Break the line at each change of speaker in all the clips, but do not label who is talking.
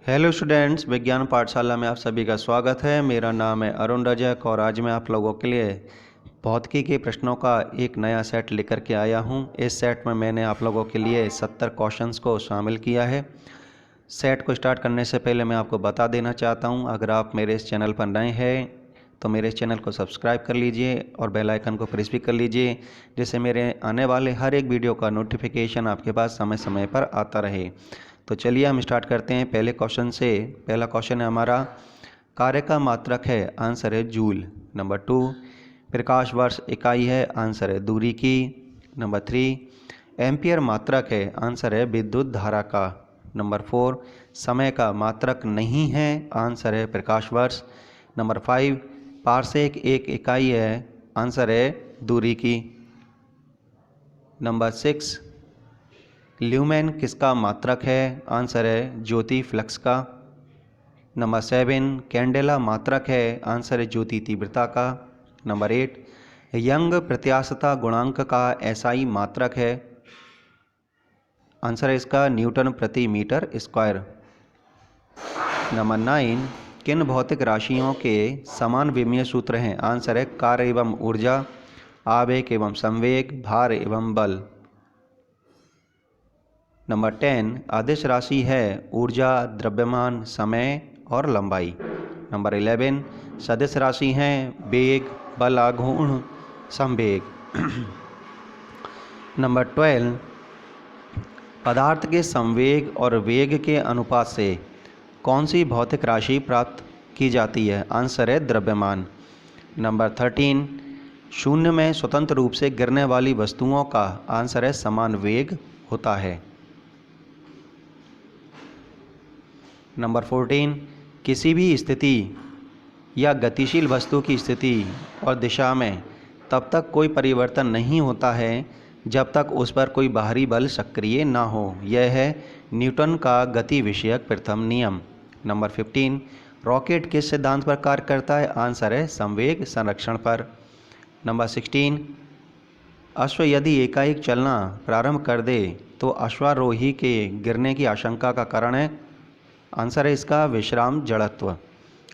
Hello students, विज्ञान पाठशाला में आप सभी का स्वागत है। मेरा नाम है अरुण रजक और आज मैं आप लोगों के लिए भौतिकी के प्रश्नों का एक नया सेट लेकर के आया हूं। इस सेट में मैंने आप लोगों के लिए 70 क्वेश्चंस को शामिल किया है। सेट को स्टार्ट करने से पहले मैं आपको बता देना चाहता हूं, अगर आप मेरे इस चैनल पर नए हैं तो मेरे इस चैनल को सब्सक्राइब कर लीजिए और बेल आइकन को प्रेस भी कर लीजिए, जिससे मेरे आने वाले हर एक वीडियो का नोटिफिकेशन आपके पास समय समय पर आता रहे। तो चलिए हम स्टार्ट करते हैं पहले क्वेश्चन से। पहला क्वेश्चन है हमारा, कार्य का मात्रक है, आंसर है जूल। नंबर 2, प्रकाश वर्ष इकाई है, आंसर है दूरी की। नंबर 3, एम्पियर मात्रक है, आंसर है विद्युत धारा का। नंबर 4, समय का मात्रक नहीं है, आंसर है प्रकाश वर्ष। नंबर 5, पारसेक एक इकाई है, आंसर है दूरी की। नंबर 6, ल्यूमेन किसका मात्रक है, आंसर है ज्योति फ्लक्स का। नंबर 7, कैंडेला मात्रक है, आंसर है ज्योति तीव्रता का। नंबर 8, यंग प्रत्यास्थता गुणांक का एसआई मात्रक है, आंसर है इसका न्यूटन प्रति मीटर स्क्वायर। नंबर 9, किन भौतिक राशियों के समान विमीय सूत्र हैं, आंसर है कार्य एवं ऊर्जा, आवेग एवं संवेग, भार एवं बल। नंबर 10, अदिश राशि है ऊर्जा, द्रव्यमान, समय और लंबाई। नंबर 11, सदिश राशि हैं वेग, बल आघूर्ण, संवेग। नंबर 12, पदार्थ के संवेग और वेग के अनुपात से कौन सी भौतिक राशि प्राप्त की जाती है, आंसर है द्रव्यमान। नंबर 13, शून्य में स्वतंत्र रूप से गिरने वाली वस्तुओं का आंसर है समान वेग होता है। नंबर 14, किसी भी स्थिति या गतिशील वस्तु की स्थिति और दिशा में तब तक कोई परिवर्तन नहीं होता है जब तक उस पर कोई बाहरी बल सक्रिय ना हो। यह है न्यूटन का गति विषयक प्रथम नियम। नंबर 15, रॉकेट किस सिद्धांत पर कार्य करता है, आंसर है संवेग संरक्षण पर। नंबर 16, अश्व यदि एकाएक चलना प्रारंभ कर दे तो अश्वारोही के गिरने की आशंका का कारण है, आंसर है इसका विश्राम जड़त्व।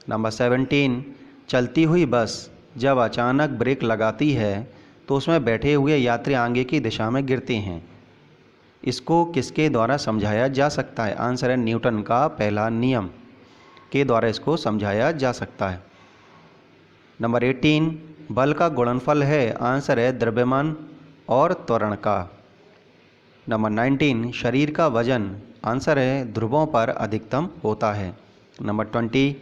नंबर 17, चलती हुई बस जब अचानक ब्रेक लगाती है तो उसमें बैठे हुए यात्री आगे की दिशा में गिरते हैं। इसको किसके द्वारा समझाया जा सकता है, आंसर है न्यूटन का पहला नियम के द्वारा इसको समझाया जा सकता है। नंबर 18, बल का गुणनफल है, आंसर है द्रव्यमान और त्वरण का। नंबर 19, शरीर का वजन, आंसर है ध्रुवों पर अधिकतम होता है। नंबर 20,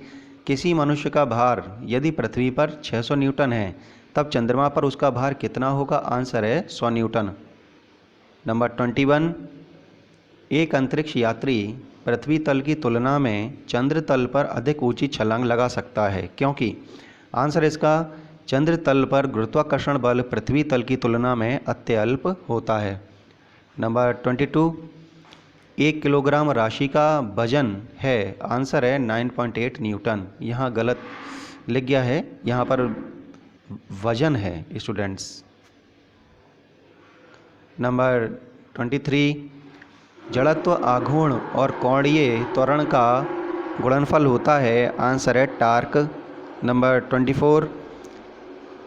किसी मनुष्य का भार यदि पृथ्वी पर 600 न्यूटन है तब चंद्रमा पर उसका भार कितना होगा, आंसर है 100 न्यूटन। नंबर 21, एक अंतरिक्ष यात्री पृथ्वी तल की तुलना में चंद्र तल पर अधिक ऊंची छलांग लगा सकता है, क्योंकि, आंसर इसका चंद्र तल पर गुरुत्वाकर्षण बल पृथ्वी तल की तुलना में अत्यल्प होता है। नंबर 22, 1 किलोग्राम राशि का वजन है, आंसर है 9.8 न्यूटन। यहाँ गलत लिख गया है, यहाँ पर वजन है स्टूडेंट्स। नंबर 23, जड़त्व आघूर्ण और कोणीय त्वरण का गुणनफल होता है, आंसर है टार्क। नंबर 24,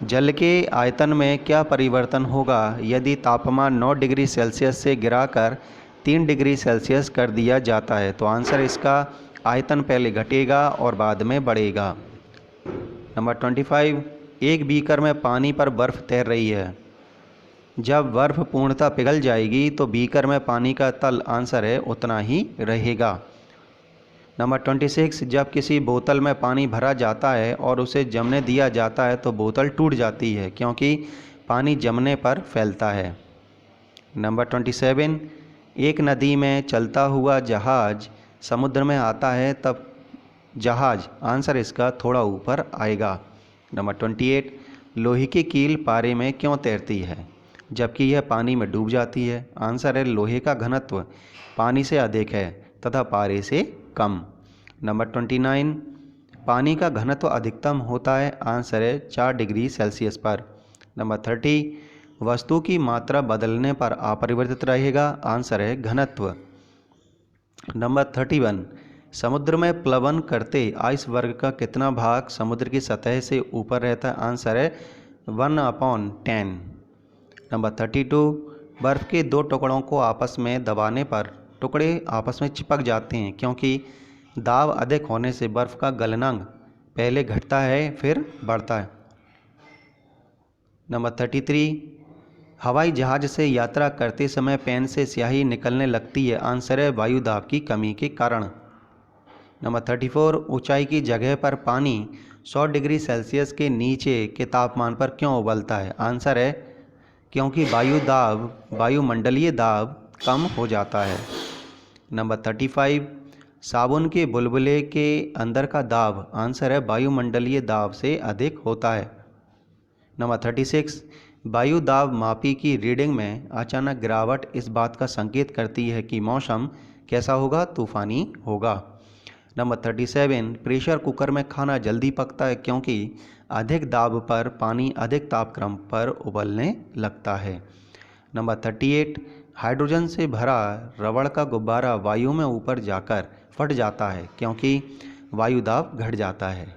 जल के आयतन में क्या परिवर्तन होगा यदि तापमान 9 डिग्री सेल्सियस से गिराकर 3 डिग्री सेल्सियस कर दिया जाता है, तो आंसर इसका आयतन पहले घटेगा और बाद में बढ़ेगा। नंबर 25, एक बीकर में पानी पर बर्फ़ तैर रही है, जब बर्फ़ पूर्णतः पिघल जाएगी तो बीकर में पानी का तल, आंसर है उतना ही रहेगा। नंबर 26, जब किसी बोतल में पानी भरा जाता है और उसे जमने दिया जाता है तो बोतल टूट जाती है, क्योंकि पानी जमने पर फैलता है। नंबर 27, एक नदी में चलता हुआ जहाज समुद्र में आता है तब जहाज, आंसर इसका थोड़ा ऊपर आएगा। नंबर 28, लोहे की कील पारे में क्यों तैरती है जबकि यह पानी में डूब जाती है, आंसर है लोहे का घनत्व पानी से अधिक है तथा पारे से कम। नंबर 29, पानी का घनत्व अधिकतम होता है, आंसर है 4 डिग्री सेल्सियस पर। नंबर 30, वस्तु की मात्रा बदलने पर अपरिवर्तित रहेगा, आंसर है घनत्व। नंबर 31, समुद्र में प्लवन करते आइसबर्ग का कितना भाग समुद्र की सतह से ऊपर रहता है? आंसर है 1/10। नंबर 32, बर्फ़ के दो टुकड़ों को आपस में दबाने पर टुकड़े आपस में चिपक जाते हैं क्योंकि दाब अधिक होने से बर्फ़ का गलनांक पहले घटता है फिर बढ़ता है। नंबर 33, हवाई जहाज़ से यात्रा करते समय पेन से स्याही निकलने लगती है। आंसर है वायु दाब की कमी के कारण। नंबर 34, ऊंचाई की जगह पर पानी 100 डिग्री सेल्सियस के नीचे के तापमान पर क्यों उबलता है? आंसर है क्योंकि वायुमंडलीय दाब कम हो जाता है। नंबर 35, साबुन के बुलबुले के अंदर का दाब, आंसर है वायुमंडलीय दाब से अधिक होता है। नंबर 36, वायु दाब मापी की रीडिंग में अचानक गिरावट इस बात का संकेत करती है कि मौसम कैसा होगा? तूफानी होगा। नंबर 37, प्रेशर कुकर में खाना जल्दी पकता है क्योंकि अधिक दाब पर पानी अधिक तापक्रम पर उबलने लगता है। नंबर 38, हाइड्रोजन से भरा रबड़ का गुब्बारा वायु में ऊपर जाकर फट जाता है क्योंकि वायु दाब घट जाता है।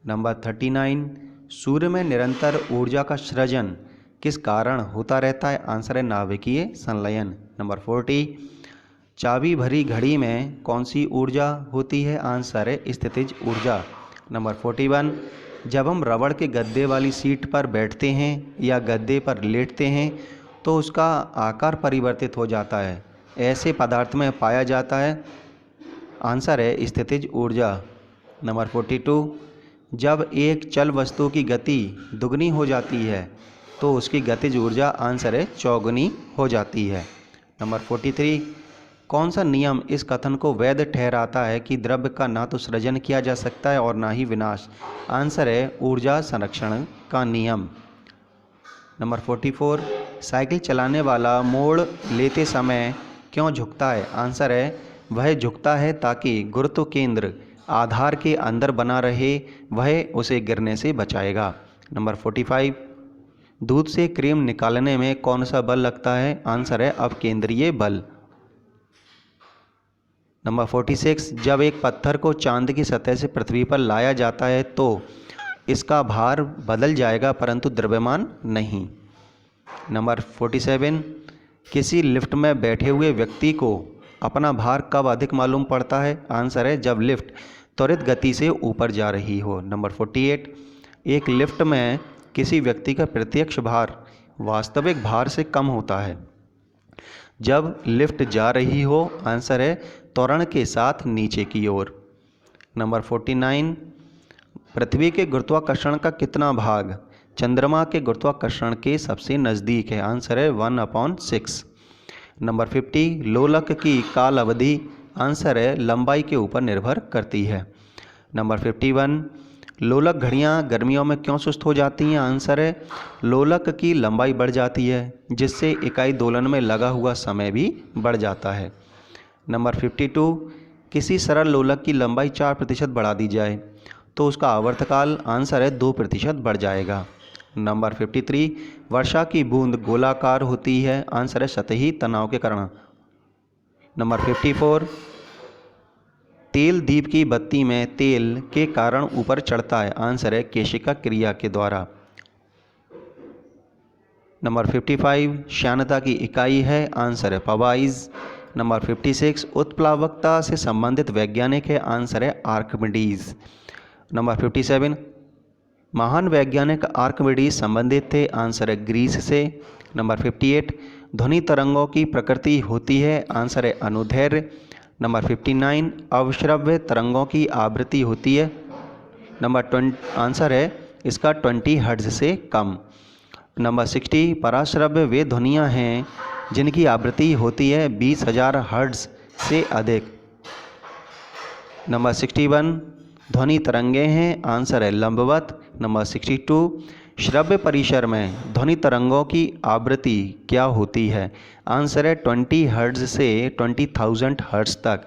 नंबर 39, सूर्य में निरंतर ऊर्जा का सृजन किस कारण होता रहता है? आंसर है नाभिकीय संलयन। नंबर 40, चाबी भरी घड़ी में कौन सी ऊर्जा होती है? आंसर है स्थितिज ऊर्जा। नंबर 41, जब हम रबड़ के गद्दे वाली सीट पर बैठते हैं या गद्दे पर लेटते हैं तो उसका आकार परिवर्तित हो जाता है, ऐसे पदार्थ में पाया जाता है? आंसर है स्थितिज ऊर्जा। नंबर 42, जब एक चल वस्तु की गति दुगनी हो जाती है तो उसकी गतिज ऊर्जा, आंसर है चौगुनी हो जाती है। नंबर 43, कौन सा नियम इस कथन को वैध ठहराता है कि द्रव्य का ना तो सृजन किया जा सकता है और ना ही विनाश? आंसर है ऊर्जा संरक्षण का नियम। नंबर 44, साइकिल चलाने वाला मोड़ लेते समय क्यों झुकता है? आंसर है वह झुकता है ताकि गुरुत्व केंद्र आधार के अंदर बना रहे, वह उसे गिरने से बचाएगा। नंबर 45, दूध से क्रीम निकालने में कौन सा बल लगता है? आंसर है अपकेंद्रीय बल। नंबर 46, जब एक पत्थर को चांद की सतह से पृथ्वी पर लाया जाता है तो इसका भार बदल जाएगा परंतु द्रव्यमान नहीं। नंबर 47, किसी लिफ्ट में बैठे हुए व्यक्ति को अपना भार कब अधिक मालूम पड़ता है? आंसर है जब लिफ्ट त्वरित गति से ऊपर जा रही हो। नंबर 48, एक लिफ्ट में किसी व्यक्ति का प्रत्यक्ष भार वास्तविक भार से कम होता है जब लिफ्ट जा रही हो। आंसर है त्वरण के साथ नीचे की ओर। नंबर 49, पृथ्वी के गुरुत्वाकर्षण का कितना भाग चंद्रमा के गुरुत्वाकर्षण के सबसे नज़दीक है? आंसर है 1/6। नंबर 50, लोलक की काल अवधि, आंसर है लंबाई के ऊपर निर्भर करती है। नंबर 51, लोलक घड़ियाँ गर्मियों में क्यों सुस्त हो जाती हैं? आंसर है लोलक की लंबाई बढ़ जाती है जिससे इकाई दोलन में लगा हुआ समय भी बढ़ जाता है। नंबर 52, किसी सरल लोलक की लंबाई 4% बढ़ा दी जाए तो उसका आवर्तकाल, आंसर है 2% बढ़ जाएगा। नंबर 53, वर्षा की बूंद गोलाकार होती है, आंसर है सतही तनाव के कारण। नंबर 54, तेल दीप की बत्ती में तेल के कारण ऊपर चढ़ता है, आंसर है केशिका क्रिया के द्वारा। नंबर 55, श्यानता की इकाई है, आंसर है पवाइज। नंबर 56, उत्प्लावकता से संबंधित वैज्ञानिक है, आंसर है आर्किमिडीज। नंबर 57, महान वैज्ञानिक आर्किमिडीज संबंधित थे, आंसर है ग्रीस से। नंबर 58, ध्वनि तरंगों की प्रकृति होती है, आंसर है अनुदैर्घ्य। नंबर 59, अवश्रव्य तरंगों की आवृत्ति होती है, आंसर है इसका 20 हर्ट्ज से कम। नंबर 60, पराश्रव्य वे ध्वनियाँ हैं जिनकी आवृत्ति होती है 20,000 हर्ट्ज से अधिक। नंबर 61, ध्वनि तरंगे हैं, आंसर है लंबवत। नंबर 62, श्रव्य परिसर में ध्वनि तरंगों की आवृत्ति क्या होती है? आंसर है 20 हर्ट्ज से 20,000 हर्ट्ज तक,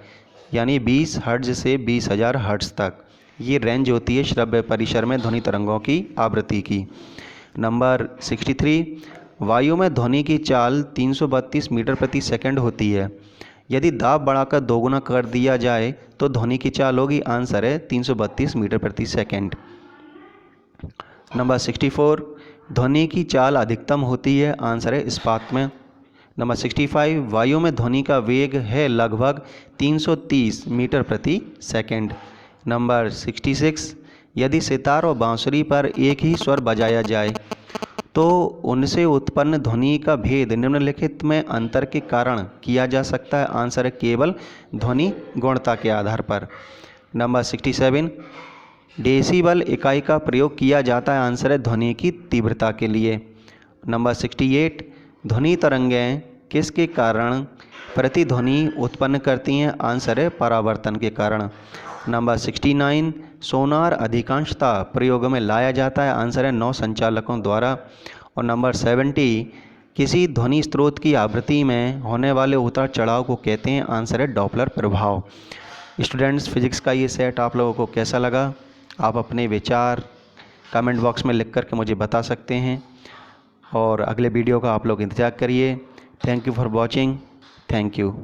यानी 20 हर्ट्ज से 20,000 हर्ट्ज तक ये रेंज होती है श्रव्य परिसर में ध्वनि तरंगों की आवृत्ति की। नंबर 63, वायु में ध्वनि की चाल 332 मीटर प्रति सेकंड होती है। यदि दाब बढ़ाकर दोगुना कर दिया जाए तो ध्वनि की चाल होगी। आंसर है 332 मीटर प्रति सेकंड। नंबर 64, ध्वनि की चाल अधिकतम होती है। आंसर है इस्पात में। नंबर 65, वायु में ध्वनि का वेग है लगभग 330 मीटर प्रति सेकंड। नंबर 66, यदि सितार और बांसुरी पर एक ही स्वर बजाया जाए तो उनसे उत्पन्न ध्वनि का भेद निम्नलिखित में अंतर के कारण किया जा सकता है। आंसर है केवल ध्वनि गुणता के आधार पर। नंबर 67, डेसिबल इकाई का प्रयोग किया जाता है। आंसर है ध्वनि की तीव्रता के लिए। नंबर 68, ध्वनि तरंगें किसके कारण प्रतिध्वनि उत्पन्न करती हैं। आंसर है परावर्तन के कारण। नंबर 69, सोनार अधिकांशतः प्रयोग में लाया जाता है। आंसर है नौ संचालकों द्वारा। और नंबर 70, किसी ध्वनि स्रोत की आवृत्ति में होने वाले उतार चढ़ाव को कहते हैं। आंसर है डॉपलर प्रभाव। स्टूडेंट्स, फिजिक्स का ये सेट आप लोगों को कैसा लगा? आप अपने विचार कमेंट बॉक्स में लिख करके मुझे बता सकते हैं और अगले वीडियो का आप लोग इंतज़ार करिए। Thank you for watching. Thank you.